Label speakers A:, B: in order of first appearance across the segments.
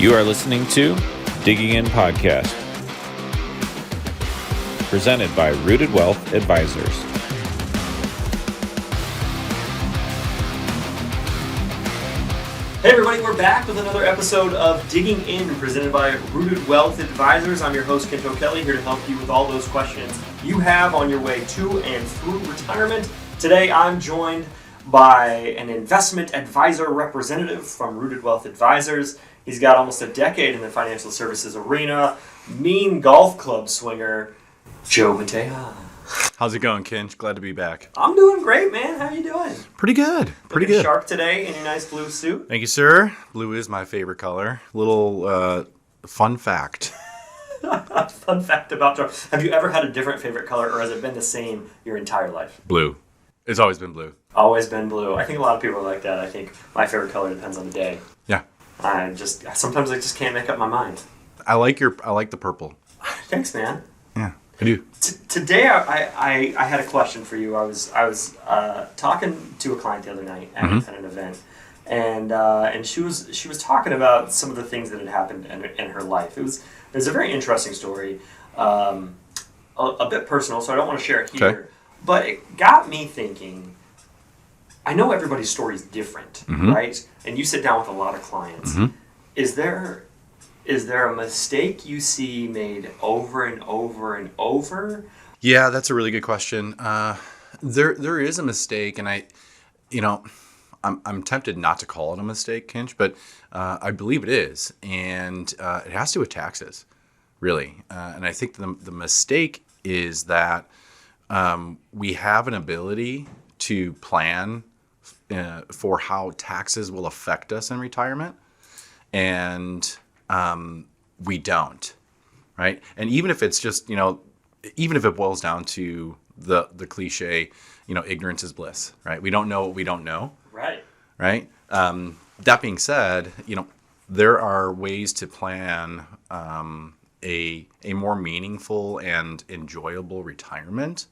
A: You are listening to Digging In Podcast, presented by Rooted Wealth Advisors.
B: Hey everybody, we're back with another episode of Digging In, presented by Rooted Wealth Advisors. I'm your host, Kent O'Kelly, here to help you with all those questions you have on your way to and through retirement. Today I'm joined by an investment advisor representative from Rooted Wealth Advisors. He's got almost a decade in the financial services arena. Mean golf club swinger, Joe Mateja.
C: How's it going, Kent? Glad to be back.
B: I'm doing great, man. How you doing?
C: Pretty good. Pretty
B: Looking
C: good.
B: sharp today in your nice blue suit.
C: Thank you, sir. Blue is my favorite color. Little fun fact.
B: Fun fact about Joe. Have you ever had a different favorite color, or has it been the same your entire life?
C: Blue. It's always been blue.
B: Always been blue. I think a lot of people are like that. I think my favorite color depends on the day.
C: Yeah.
B: Sometimes I just can't make up my mind.
C: I like the purple.
B: Thanks, man.
C: Yeah, I do.
B: Today I had a question for you. I was talking to a client the other night at an event, and she was talking about some of the things that had happened in her life. It was a very interesting story, a bit personal, so I don't want to share it here.
C: Okay.
B: But it got me thinking. I know everybody's story is different, right? And you sit down with a lot of clients. Is there a mistake you see made over and over and over?
C: Yeah, that's a really good question. There is a mistake, and I'm tempted not to call it a mistake, Kinch, but I believe it is, and it has to do with taxes, really. And I think the mistake is that we have an ability to plan for how taxes will affect us in retirement, and we don't, right? And even if it's just, even if it boils down to the cliche, ignorance is bliss, right? We don't know what we don't know.
B: Right.
C: Right? That being said, there are ways to plan a more meaningful and enjoyable retirement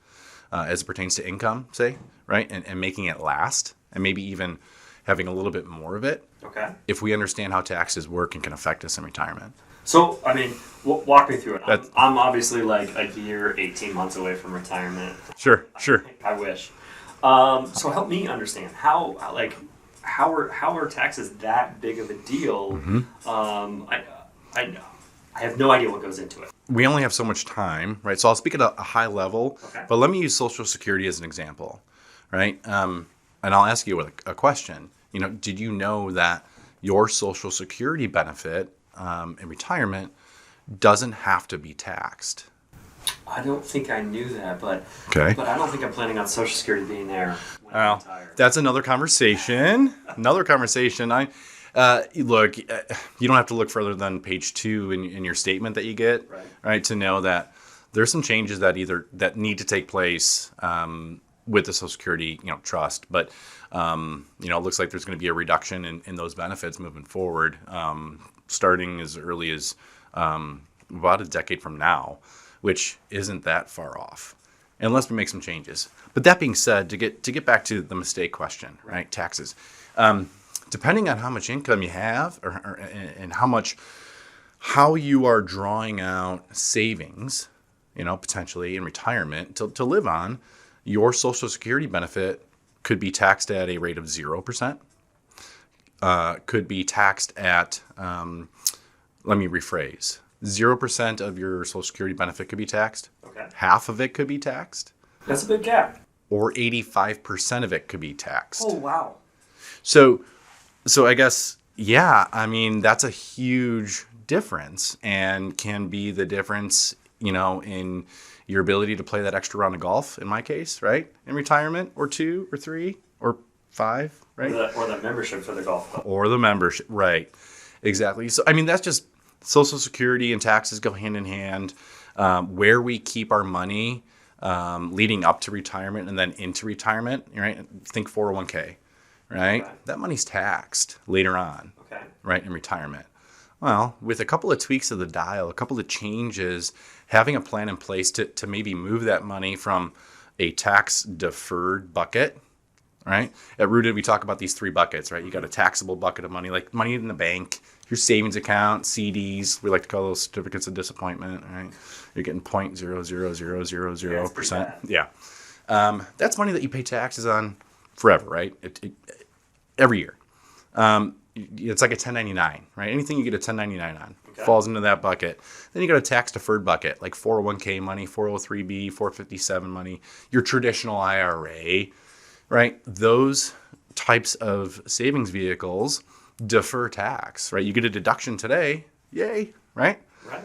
C: as it pertains to income, say, right? And making it last, and maybe even having a little bit more of it.
B: Okay.
C: If we understand how taxes work and can affect us in retirement.
B: So, walk me through it. I'm obviously like a year, 18 months away from retirement.
C: Sure.
B: I wish. So help me understand how are taxes that big of a deal? I have no idea what goes into it.
C: We only have so much time, right? So I'll speak at a high level, but let me use Social Security as an example, right? And I'll ask you a question. Did you know that your Social Security benefit in retirement doesn't have to be taxed?
B: I don't think I knew that, but
C: okay.
B: But I don't think I'm planning on Social Security being there when I'm retired.
C: That's another conversation. Look, you don't have to look further than page 2 in your statement that you get, right, to know that there's some changes that need to take place with the Social Security, trust. But, it looks like there's going to be a reduction in those benefits moving forward, starting as early as about a decade from now, which isn't that far off, unless we make some changes. But that being said, to get back to the mistake question, right, taxes, depending on how much income you have and how you are drawing out savings, potentially in retirement to live on, your Social Security benefit could be taxed at a rate of 0%, could be taxed at, let me rephrase, 0% of your Social Security benefit could be taxed.
B: Okay.
C: Half of it could be taxed.
B: That's a big gap.
C: Or 85% of it could be taxed.
B: Oh, wow.
C: So I guess, that's a huge difference, and can be the difference, in your ability to play that extra round of golf, in my case, right? In retirement, or 2 or 3 or 5, right?
B: Or the membership for the golf club.
C: Or the membership, right. Exactly. So, that's just Social Security and taxes go hand in hand. Where we keep our money leading up to retirement and then into retirement, right? Think 401k, right? Okay. That money's taxed later on, right, in retirement. Well, with a couple of tweaks of the dial, a couple of changes, having a plan in place to maybe move that money from a tax-deferred bucket right? At Rooted, we talk about these 3 buckets, right? You got a taxable bucket of money, like money in the bank, your savings account, CDs. We like to call those certificates of disappointment, right? You're getting 0.00000%. Yeah. That's money that you pay taxes on forever, right? Every year. It's like a 1099, right? Anything you get a 1099 on falls into that bucket. Then you got a tax-deferred bucket, like 401k money, 403b, 457 money, your traditional IRA, right? Those types of savings vehicles defer tax, right? You get a deduction today, yay, right?
B: Right.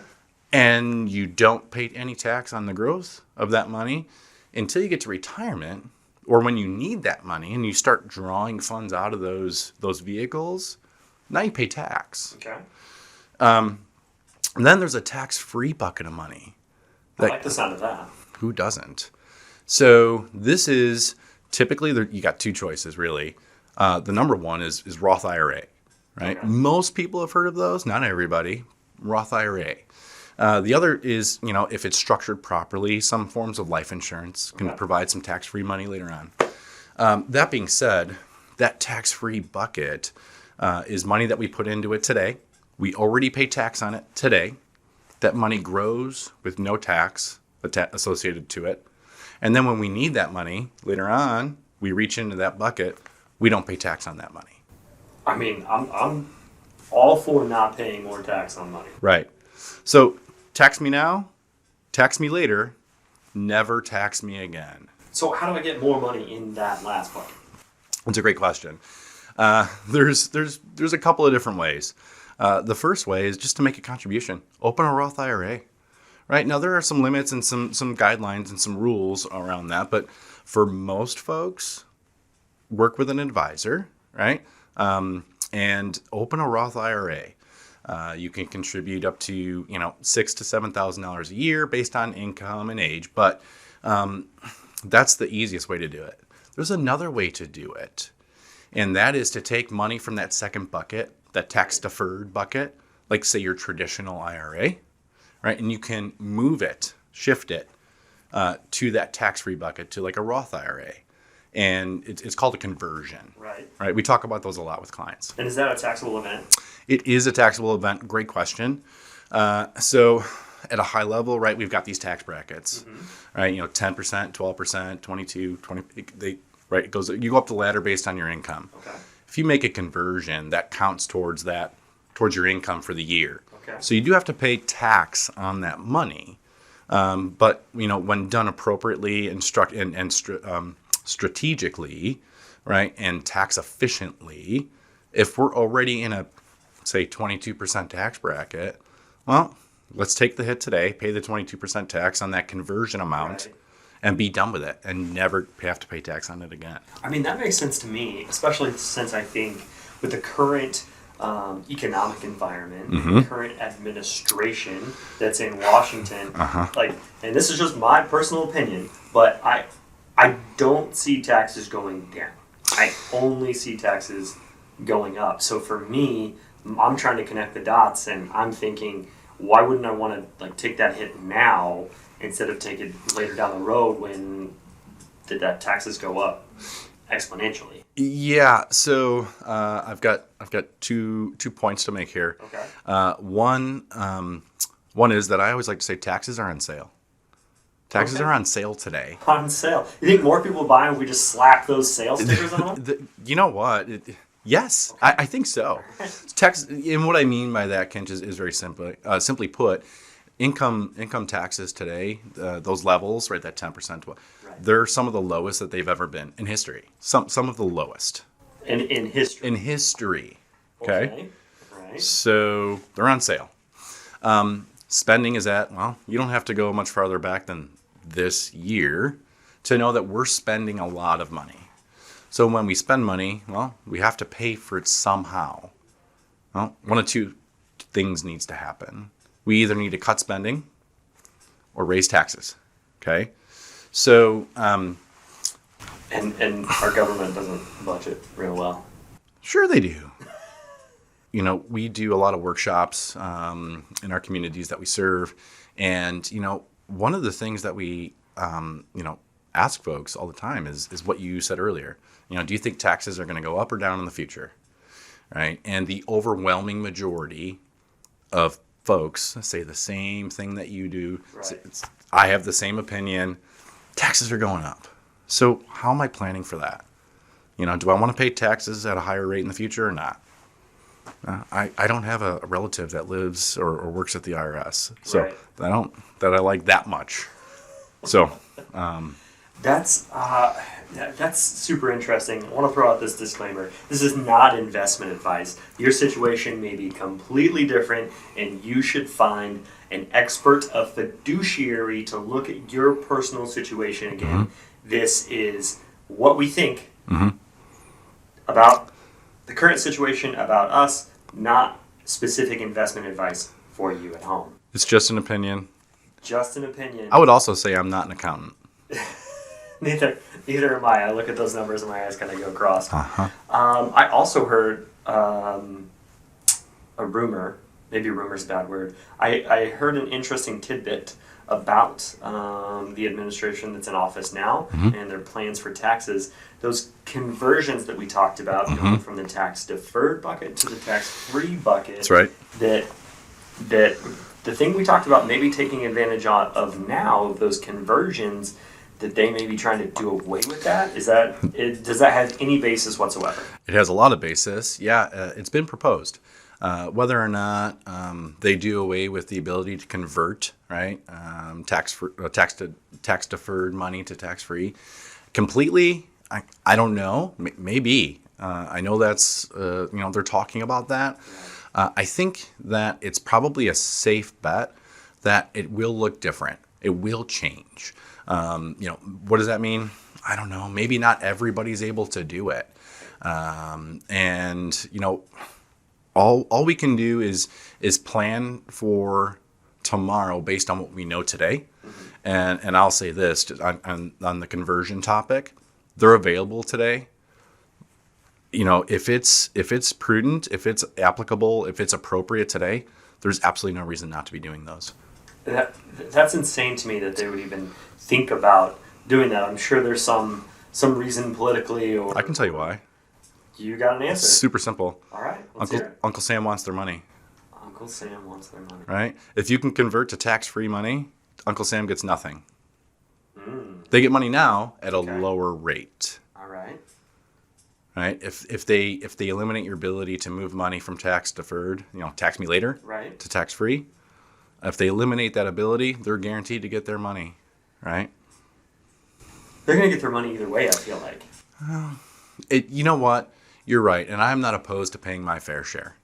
C: And you don't pay any tax on the growth of that money until you get to retirement, or when you need that money and you start drawing funds out of those vehicles. Now you pay tax.
B: Okay.
C: And then there's a tax-free bucket of money.
B: I like the sound of that.
C: Who doesn't? So this is typically, you got 2 choices, really. The number one is Roth IRA, right?
B: Okay.
C: Most people have heard of those. Not everybody. Roth IRA. The other is, if it's structured properly, some forms of life insurance can provide some tax-free money later on. That being said, that tax-free bucket is money that we put into it today. We already pay tax on it today. That money grows with no tax associated to it. And then when we need that money later on, we reach into that bucket. We don't pay tax on that money.
B: I mean, I'm all for not paying more tax on money.
C: Right. So tax me now, tax me later, never tax me again.
B: So how do I get more money in that last bucket?
C: That's a great question. There's a couple of different ways. The first way is just to make a contribution. Open a Roth IRA. Right? Now, there are some limits and some guidelines and some rules around that. But for most folks, work with an advisor, right? And open a Roth IRA. You can contribute up to, $6,000 to $7,000 a year based on income and age. But that's the easiest way to do it. There's another way to do it. And that is to take money from that second bucket, that tax-deferred bucket, like say your traditional IRA, right? And you can move it, shift it to that tax-free bucket, to like a Roth IRA. And it's called a conversion. Right? We talk about those a lot with clients.
B: And is that a taxable event?
C: It is a taxable event. Great question. So at a high level, right, we've got these tax brackets, right? 10%, 12%, 22, 20, right, it goes. You go up the ladder based on your income.
B: Okay.
C: If you make a conversion, that counts towards your income for the year.
B: Okay.
C: So you do have to pay tax on that money, but when done appropriately and strategically, right, and tax efficiently, if we're already in a say 22% tax bracket, well, let's take the hit today, pay the 22% tax on that conversion amount. Right. And be done with it and never have to pay tax on it again.
B: I mean, that makes sense to me, especially since I think with the current economic environment, the current administration that's in Washington, and this is just my personal opinion, but I don't see taxes going down. I only see taxes going up. So for me, I'm trying to connect the dots, and I'm thinking, why wouldn't I want to take that hit now instead of take it later down the road when that taxes go up exponentially?
C: Yeah. So I've got 2 points to make here.
B: Okay.
C: One is that I always like to say taxes are on sale. Taxes are on sale today.
B: On sale. You think more people buy if we just slap those sales stickers on them?
C: You know what? Yes, okay. I think so. Tax, and what I mean by that, Kent, is very simply put, income taxes today, those levels, right, that 10%, they're some of the lowest that they've ever been in history. Some of the lowest.
B: In history?
C: In history. Okay.
B: Right.
C: So they're on sale. Spending is you don't have to go much farther back than this year to know that we're spending a lot of money. So when we spend money, we have to pay for it somehow. Well, one of 2 things needs to happen. We either need to cut spending or raise taxes. Okay? So
B: and our government doesn't budget real well.
C: Sure they do. We do a lot of workshops in our communities that we serve, and one of the things that we ask folks all the time is what you said earlier. Do you think taxes are going to go up or down in the future? Right? And the overwhelming majority of folks say the same thing that you do.
B: Right.
C: I have the same opinion. Taxes are going up. So how am I planning for that? Do I want to pay taxes at a higher rate in the future or not? I don't have a relative that lives or works at the IRS, so
B: Right.
C: I like that much. So
B: That's super interesting. I want to throw out this disclaimer. This is not investment advice. Your situation may be completely different, and you should find an expert, a fiduciary, to look at your personal situation again. This is what we think about the current situation, about us, not specific investment advice for you at home.
C: it's just an opinion.
B: Just an opinion.
C: I would also say I'm not an accountant.
B: Neither am I. I look at those numbers and my eyes kind of go cross.
C: Uh-huh.
B: I also heard a rumor. Maybe rumor's a bad word. I heard an interesting tidbit about the administration that's in office now and their plans for taxes. Those conversions that we talked about, going from the tax deferred bucket to the tax free bucket.
C: That's right.
B: That the thing we talked about maybe taking advantage of now, those conversions, that they may be trying to do away with that. Does that have any basis whatsoever?
C: It has a lot of basis. Yeah, it's been proposed. Whether or not they do away with the ability to convert, right, tax deferred money to tax free completely, I don't know. Maybe. I know that's they're talking about that. I think that it's probably a safe bet that it will look different. It will change. What does that mean? I don't know. Maybe not everybody's able to do it. All we can do is plan for tomorrow based on what we know today. And I'll say this just on the conversion topic, they're available today. If it's prudent, if it's applicable, if it's appropriate today, there's absolutely no reason not to be doing those.
B: That's insane to me that they would even think about doing that. I'm sure there's some reason politically, or
C: I can tell you why.
B: You got an answer.
C: It's super simple.
B: All right, let's hear it.
C: Uncle Sam wants their money.
B: Uncle Sam wants their money.
C: Right? If you can convert to tax-free money, Uncle Sam gets nothing. They get money now at a lower rate.
B: All right.
C: Right? If they eliminate your ability to move money from tax deferred, tax me later,
B: right, to
C: tax-free, if they eliminate that ability, they're guaranteed to get their money. Right?
B: They're going to get their money either way, I feel like.
C: You know what? You're right, and I'm not opposed to paying my fair share.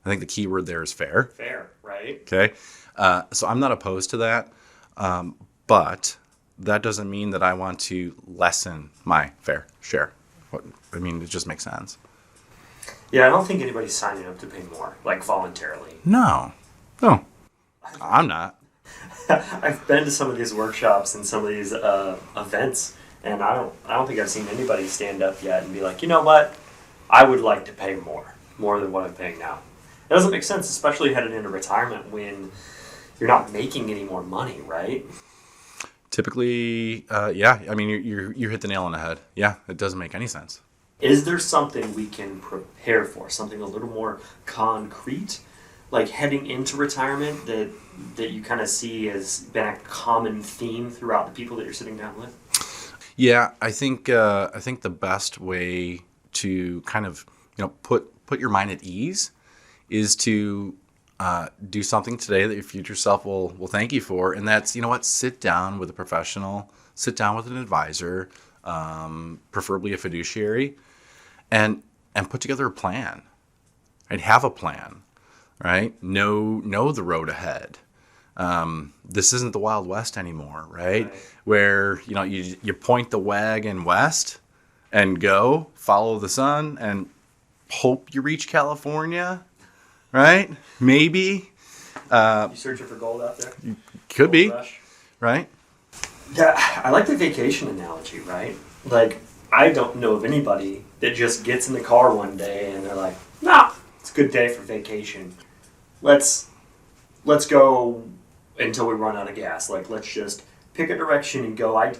C: I think the key word there is fair.
B: Fair, right?
C: Okay, so I'm not opposed to that, but that doesn't mean that I want to lessen my fair share. It just makes sense.
B: Yeah, I don't think anybody's signing up to pay more, like voluntarily.
C: No, I'm not.
B: I've been to some of these workshops and some of these events, and I don't think I've seen anybody stand up yet and be like, you know what? I would like to pay more than what I'm paying now. It doesn't make sense, especially headed into retirement when you're not making any more money, right?
C: Typically, yeah. You hit the nail on the head. Yeah, it doesn't make any sense.
B: Is there something we can prepare for, something a little more concrete, like heading into retirement that you kind of see as been a common theme throughout the people that you're sitting down with?
C: Yeah, I think the best way to kind of put your mind at ease is to do something today that your future self will thank you for, and that's sit down with a professional, sit down with an advisor, preferably a fiduciary, and put together a plan. Right, have a plan. Right, know the road ahead. This isn't the Wild West anymore, right? Where you point the wagon west and go follow the sun and hope you reach California, right? Maybe.
B: You searching for gold out there?
C: Could be,
B: rush.
C: Right?
B: Yeah, I like the vacation analogy, right? Like, I don't know of anybody that just gets in the car one day and they're like, nah, it's a good day for vacation. Let's go until we run out of gas. Like, let's just pick a direction and go. I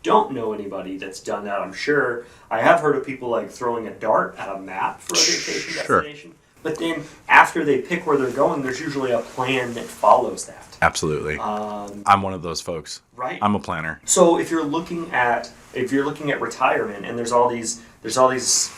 B: don't know anybody that's done that. I'm sure I have heard of people like throwing a dart at a map for a vacation destination. But then after they pick where they're going, there's usually a plan that follows that.
C: Absolutely. I'm one of those folks.
B: Right.
C: I'm a planner.
B: So if you're looking at retirement, and there's all these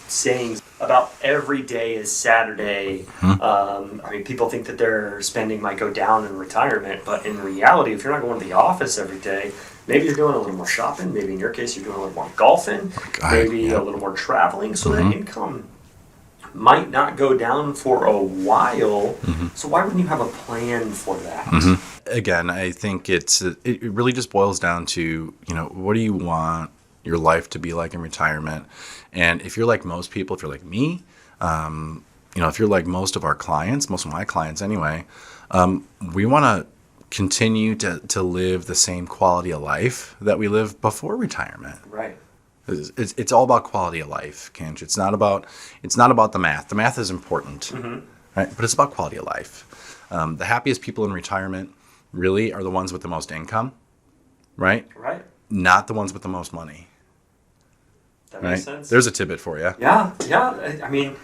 B: sayings about every day is Saturday. I mean, people think that their spending might go down in retirement, but in reality, if you're not going to the office every day, maybe you're doing a little more shopping. Maybe in your case, you're doing a little more golfing. Maybe a little more traveling, so that income might not go down for a while. So why wouldn't you have a plan for that?
C: Again, I think it really just boils down to, what do you want your life to be like in retirement? And if you're like most people, if you're like me, if you're like most of our clients, most of my clients anyway, we want to continue to live the same quality of life that we lived before retirement.
B: Right.
C: It's all about quality of life, Kench. It's not about the math. The math is important, right? But it's about quality of life. The happiest people in retirement really are the ones with the most income, right?
B: Right.
C: Not the ones with the most money.
B: That makes sense.
C: There's a tidbit for you.
B: Yeah. I mean,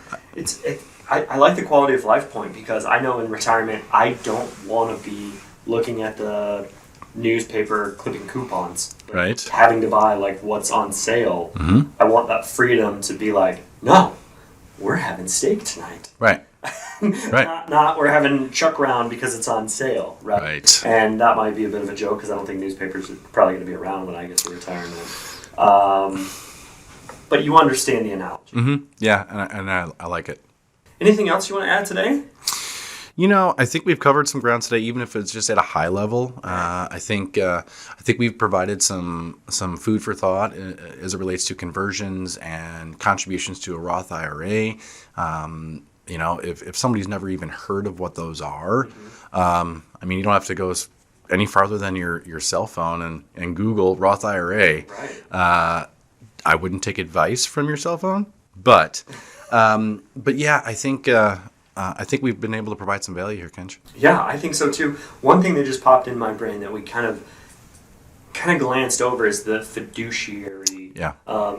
B: I like the quality of life point, because I know in retirement I don't want to be looking at the newspaper clipping coupons,
C: right?
B: Having to buy like what's on sale. I want that freedom to be like, no, we're having steak tonight.
C: Right. Right.
B: Not we're having chuck round because it's on sale. Right. And that might be a bit of a joke, because I don't think newspapers are probably going to be around when I get to retirement. But you understand the analogy.
C: Yeah, and I like it.
B: Anything else you want to add today?
C: I think we've covered some ground today, even if it's just at a high level. I think we've provided some food for thought as it relates to conversions and contributions to a Roth IRA. If somebody's never even heard of what those are, you don't have to go any farther than your cell phone and Google Roth IRA.
B: Right.
C: I wouldn't take advice from your cell phone, but yeah, I think we've been able to provide some value here, Kench.
B: Yeah, I think so too. One thing that just popped in my brain that we kind of glanced over is the fiduciary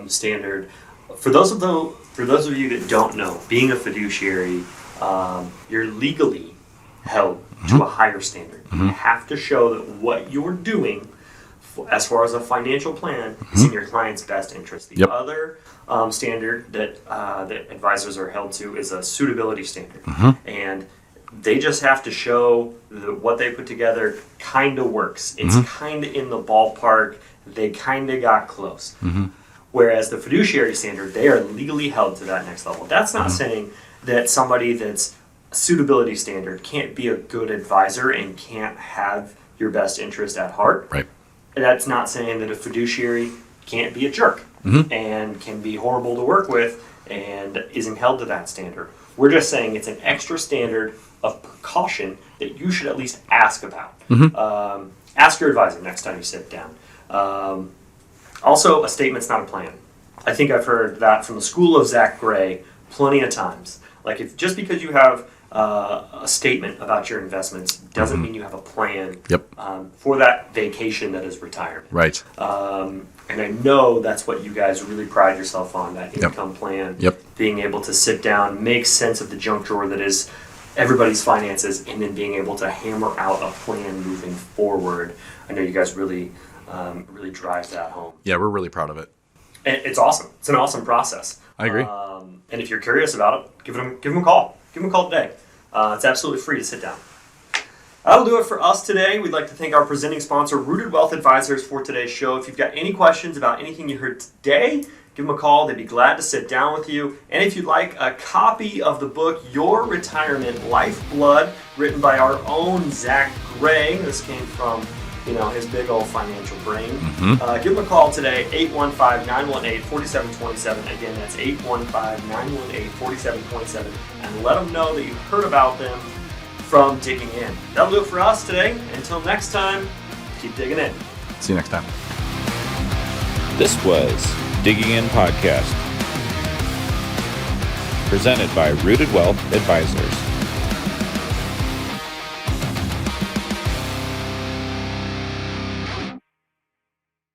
B: standard. For those of you that don't know, being a fiduciary, you're legally held to a higher standard. You have to show that what you're doing, as far as a financial plan, is in your client's best interest. The other standard that advisors are held to is a suitability standard, and they just have to show that what they put together kind of works. It's kind of in the ballpark. They kind of got close. Whereas the fiduciary standard, they are legally held to that next level. That's not saying that somebody that's suitability standard can't be a good advisor and can't have your best interest at heart.
C: Right.
B: That's not saying that a fiduciary can't be a jerk and can be horrible to work with and isn't held to that standard. We're just saying it's an extra standard of precaution that you should at least ask about. Ask your advisor next time you sit down. Also, a statement's not a plan. I think I've heard that from the school of Zach Gray plenty of times. Like, just because you have a statement about your investments doesn't mean you have a plan for that vacation that is retirement.
C: Right.
B: And I know that's what you guys really pride yourself on, that income plan. Being able to sit down, make sense of the junk drawer that is everybody's finances, and then being able to hammer out a plan moving forward. I know you guys really drive that home.
C: Yeah, we're really proud of it.
B: And it's awesome. It's an awesome process.
C: I agree.
B: And if you're curious about it, give them a call. Give them a call today. It's absolutely free to sit down. That'll do it for us today. We'd like to thank our presenting sponsor, Rooted Wealth Advisors, for today's show. If you've got any questions about anything you heard today, give them a call. They'd be glad to sit down with you. And if you'd like a copy of the book, Your Retirement Lifeblood, written by our own Zach Gray, this came from his big old financial brain. Give them a call today, 815-918-4727. Again, that's 815-918-4727. And let them know that you heard about them from Digging In. That'll do it for us today. Until next time, keep digging in.
C: See you next time.
A: This was Digging In Podcast, presented by Rooted Wealth Advisors.